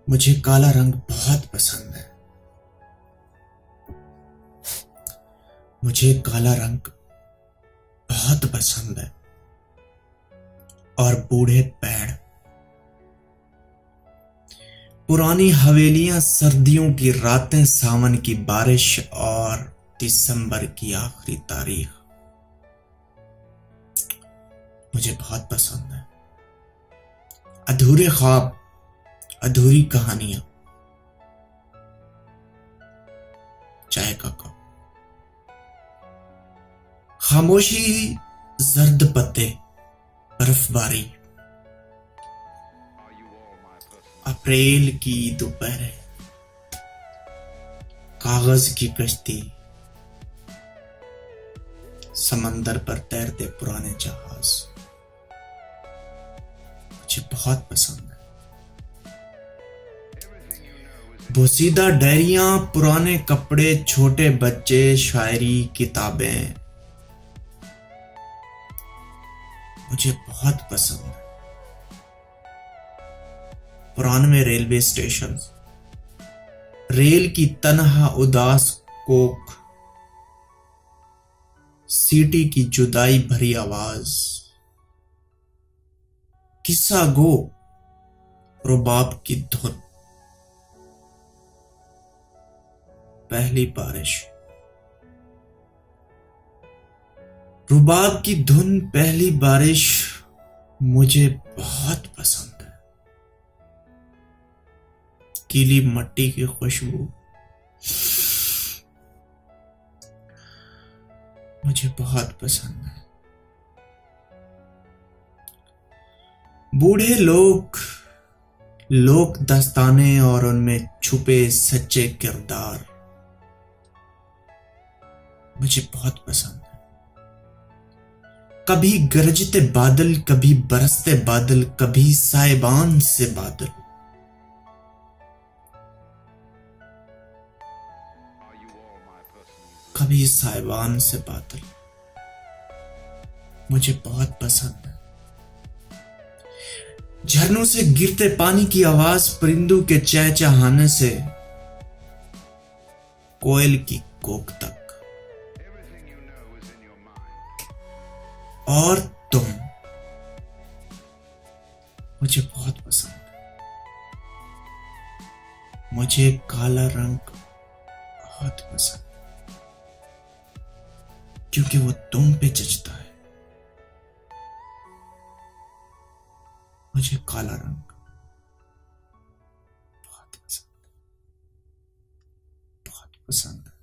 मुझे काला रंग बहुत पसंद है। मुझे काला रंग बहुत पसंद है। और बूढ़े पेड़, पुरानी हवेलियां, सर्दियों की रातें, सावन की बारिश और दिसंबर की आखिरी तारीख मुझे बहुत पसंद है। अधूरे ख्वाब, अधूरी कहानियां, चाय का कप, खामोशी, जर्द पत्ते, बर्फबारी, अप्रैल की दोपहर, कागज की कश्ती, समंदर पर तैरते पुराने जहाज मुझे बहुत पसंद है। बोसीदा डायरियां, पुराने कपड़े, छोटे बच्चे, शायरी, किताबें मुझे बहुत पसंद है। पुराने रेलवे स्टेशन, रेल की तन्हा उदास कोक, सीटी की जुदाई भरी आवाज, किस्सा गो, रुबाब की धुन, पहली बारिश, रुबाब की धुन, पहली बारिश मुझे बहुत पसंद है। गीली मट्टी की खुशबू मुझे बहुत पसंद है। बूढ़े लोग, लोक दास्तानें और उनमें छुपे सच्चे किरदार मुझे बहुत पसंद है। कभी गरजते बादल, कभी बरसते बादल, कभी साइबान से बादल, कभी साइबान से बादल मुझे बहुत पसंद है। झरनों से गिरते पानी की आवाज, परिंदों के चहचहाने से कोयल की कोक तक, और तुम मुझे बहुत पसंद है। मुझे काला रंग बहुत पसंद है क्योंकि वो तुम पे जचता है। मुझे काला रंग बहुत पसंद है, बहुत पसंद है।